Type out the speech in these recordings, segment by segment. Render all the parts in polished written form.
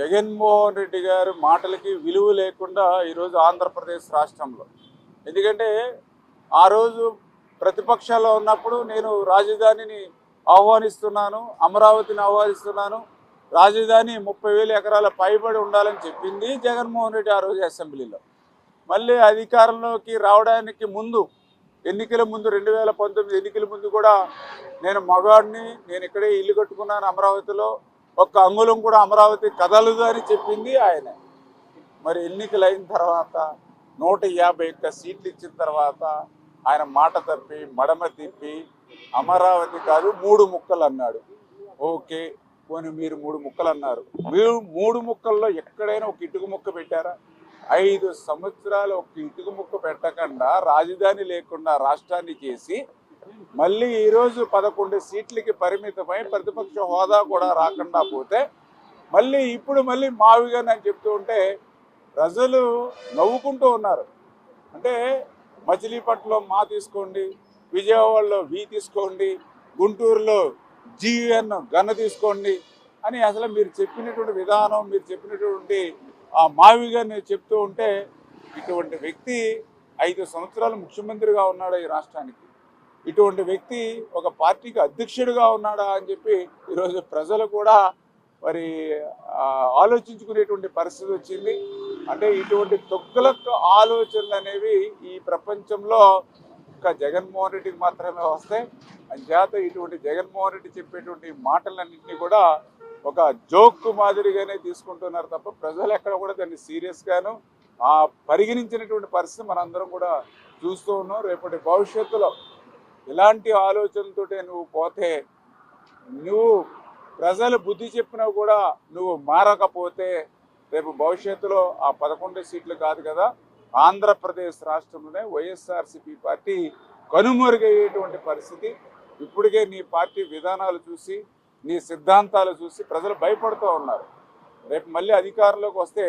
జగన్మోహన్ రెడ్డి గారి మాటలకి విలువ లేకుండా ఈరోజు ఆంధ్రప్రదేశ్ రాష్ట్రంలో, ఎందుకంటే ఆ రోజు ప్రతిపక్షాల్లో ఉన్నప్పుడు నేను రాజధానిని ఆహ్వానిస్తున్నాను, అమరావతిని ఆహ్వానిస్తున్నాను, రాజధాని 30,000 ఎకరాల పైబడి ఉండాలని చెప్పింది జగన్మోహన్ రెడ్డి ఆ రోజు అసెంబ్లీలో. మళ్ళీ అధికారంలోకి రావడానికి ముందు, ఎన్నికల ముందు 2019 ఎన్నికల ముందు కూడా నేను మగాడిని, నేను ఇక్కడే ఇల్లు కట్టుకున్నాను అమరావతిలో, ఒక్క అంగుళం కూడా అమరావతి కదలదు అని చెప్పింది ఆయన. మరి ఎన్నికలు అయిన తర్వాత 151 సీట్లు ఇచ్చిన తర్వాత ఆయన మాట తప్పి మడమ తిప్పి అమరావతి కాదు 3 ముక్కలు అన్నాడు. ఓకే, పోనీ మీరు 3 ముక్కలు అన్నారు. మీరు 3 ముక్కల్లో ఎక్కడైనా ఒక ఇటుక ముక్క పెట్టారా? 5 సంవత్సరాలు ఒక ఇటుక ముక్క పెట్టకుండా రాజధాని లేకుండా రాష్ట్రాన్ని చేసి మళ్ళీ ఈరోజు 11 సీట్లకి పరిమితమై ప్రతిపక్ష హోదా కూడా రాకుండా పోతే మళ్ళీ మావిగా నేను చెప్తూ ఉంటే ప్రజలు నవ్వుకుంటూ ఉన్నారు. అంటే మచిలీపట్నంలో మా తీసుకోండి, విజయవాడలో వి తీసుకోండి, గుంటూరులో GUN గన్న తీసుకోండి అని అసలు మీరు చెప్పినటువంటి విధానం, మీరు చెప్పినటువంటి ఆ మావిగా నేను చెప్తూ ఉంటే ఇటువంటి వ్యక్తి 5 సంవత్సరాలు ముఖ్యమంత్రిగా ఉన్నాడు ఈ రాష్ట్రానికి, ఇటువంటి వ్యక్తి ఒక పార్టీకి అధ్యక్షుడిగా ఉన్నాడా అని చెప్పి ఈరోజు ప్రజలు కూడా మరి ఆలోచించుకునేటువంటి పరిస్థితి వచ్చింది. అంటే ఇటువంటి తొక్కులకు ఆలోచనలు అనేవి ఈ ప్రపంచంలో ఒక జగన్మోహన్ రెడ్డికి మాత్రమే వస్తాయి. అంచేత ఇటువంటి జగన్మోహన్ రెడ్డి చెప్పేటువంటి మాటలన్నింటినీ కూడా ఒక జోక్ మాదిరిగానే తీసుకుంటున్నారు తప్ప ప్రజలు ఎక్కడ కూడా దాన్ని సీరియస్గాను పరిగణించినటువంటి పరిస్థితి మనందరం కూడా చూస్తూ ఉన్నాం. రేపటి భవిష్యత్తులో ఇలాంటి ఆలోచనలతోటే నువ్వు పోతే, నువ్వు ప్రజలు బుద్ధి చెప్పినా కూడా నువ్వు మారకపోతే రేపు భవిష్యత్తులో ఆ 11 సీట్లు కాదు కదా, ఆంధ్రప్రదేశ్ రాష్ట్రంలోనే వైఎస్ఆర్సీపీ పార్టీ కనుమరుగయ్యేటువంటి పరిస్థితి. ఇప్పటికే నీ పార్టీ విధానాలు చూసి, నీ సిద్ధాంతాలు చూసి ప్రజలు భయపడుతూ ఉన్నారు. రేపు మళ్ళీ అధికారంలోకి వస్తే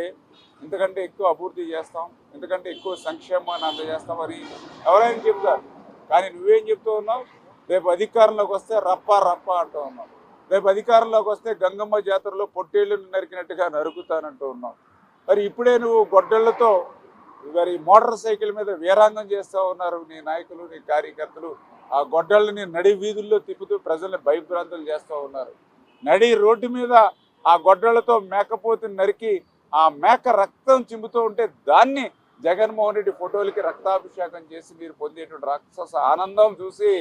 ఇంతకంటే ఎక్కువ అభివృద్ధి చేస్తాం, ఇంతకంటే ఎక్కువ సంక్షేమాన్ని అందజేస్తామని ఎవరైనా చెప్తారు. కానీ నువ్వేం చెప్తూ ఉన్నావు? రేపు అధికారంలోకి వస్తే రప్ప అంటూ ఉన్నావు. రేపు అధికారంలోకి వస్తే గంగమ్మ జాతరలో పొట్టేళ్లను నరికినట్టుగా నరుకుతానంటూ ఉన్నావు. మరి ఇప్పుడే నువ్వు గొడ్డళ్లతో మరి మోటార్ సైకిల్ మీద వీరాంగం చేస్తూ ఉన్నారు నీ నాయకులు, నీ కార్యకర్తలు. ఆ గొడ్డళ్ళని నడి వీధుల్లో తిప్పుతూ ప్రజల్ని భయభ్రాంతులు చేస్తూ ఉన్నారు. నడి రోడ్డు మీద ఆ గొడ్డళ్లతో మేకపోతుని నరికి ఆ మేక రక్తం చింపుతూ ఉంటే దాన్ని జగన్మోహన్ రెడ్డి ఫోటోలకి రక్తాభిషేకం చేసి మీరు పొందేటువంటి రాక్షస ఆనందం చూసి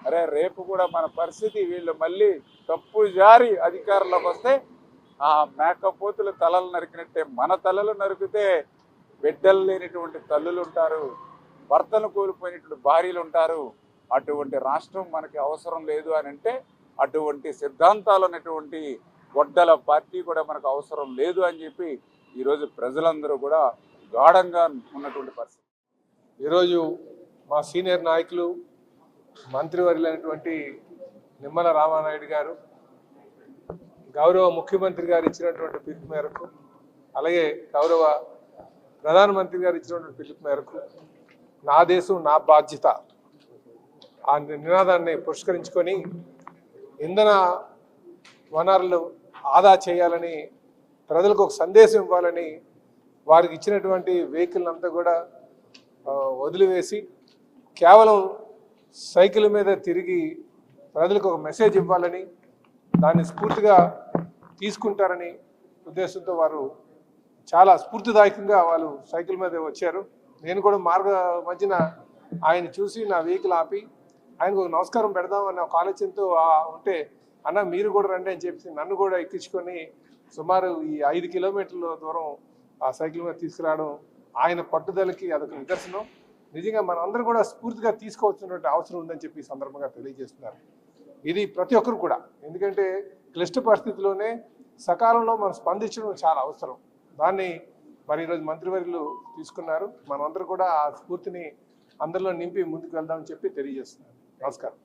అరే రేపు కూడా మన పరిస్థితి, వీళ్ళు మళ్ళీ తప్పు జారి అధికారంలోకి వస్తే ఆ మేకపోతుల తలలు నరికినట్టే మన తలలు నరికితే బిడ్డలు లేనిటువంటి తల్లులు ఉంటారు, భర్తను కోల్పోయినటువంటి భార్యలు ఉంటారు. అటువంటి రాష్ట్రం మనకి అవసరం లేదు అని అంటే, అటువంటి సిద్ధాంతాలు ఉన్నటువంటి గొడ్డల పార్టీ కూడా మనకు అవసరం లేదు అని చెప్పి ఈరోజు ప్రజలందరూ కూడా గాఢంగా ఉన్నటువంటి పరిస్థితి. ఈరోజు మా సీనియర్ నాయకులు మంత్రివర్యులైనటువంటి నిమ్మల రామానాయుడు గారు గౌరవ ముఖ్యమంత్రి గారు ఇచ్చినటువంటి పిలుపు మేరకు, అలాగే గౌరవ ప్రధానమంత్రి గారు ఇచ్చినటువంటి పిలుపు మేరకు నా దేశం నా బాధ్యత ఆ నినాదాన్ని పురస్కరించుకొని ఇంధన వనరులు ఆదా చేయాలని, ప్రజలకు ఒక సందేశం ఇవ్వాలని వారికి ఇచ్చినటువంటి వెహికల్ అంతా కూడా వదిలివేసి కేవలం సైకిల్ మీద తిరిగి ప్రజలకు ఒక మెసేజ్ ఇవ్వాలని, దాన్ని స్ఫూర్తిగా తీసుకుంటారని ఉద్దేశంతో వారు చాలా స్ఫూర్తిదాయకంగా వాళ్ళు సైకిల్ మీద వచ్చారు. నేను కూడా మార్గ మధ్యన ఆయన చూసి నా వెహికల్ ఆపి ఆయనకు ఒక నమస్కారం పెడదామన్న ఒక ఆలోచనతో ఉంటే, అన్న మీరు కూడా రండి అని చెప్పి నన్ను కూడా ఎక్కించుకొని సుమారు ఈ 5 కిలోమీటర్ల దూరం ఆ సైకిల్ మీద తీసుకురావడం ఆయన పట్టుదలకి అదొక నిదర్శనం. నిజంగా మనందరూ కూడా స్ఫూర్తిగా తీసుకోవాల్సినటువంటి అవసరం ఉందని చెప్పి ఈ సందర్భంగా తెలియజేస్తున్నారు. ఇది ప్రతి ఒక్కరు కూడా, ఎందుకంటే క్లిష్ట పరిస్థితిలోనే సకాలంలో మనం స్పందించడం చాలా అవసరం. దాన్ని మరి ఈరోజు మంత్రివర్యులు తీసుకున్నారు. మనందరూ కూడా ఆ స్ఫూర్తిని అందరిలో నింపి ముందుకు వెళ్దామని చెప్పి తెలియజేస్తున్నారు. నమస్కారం.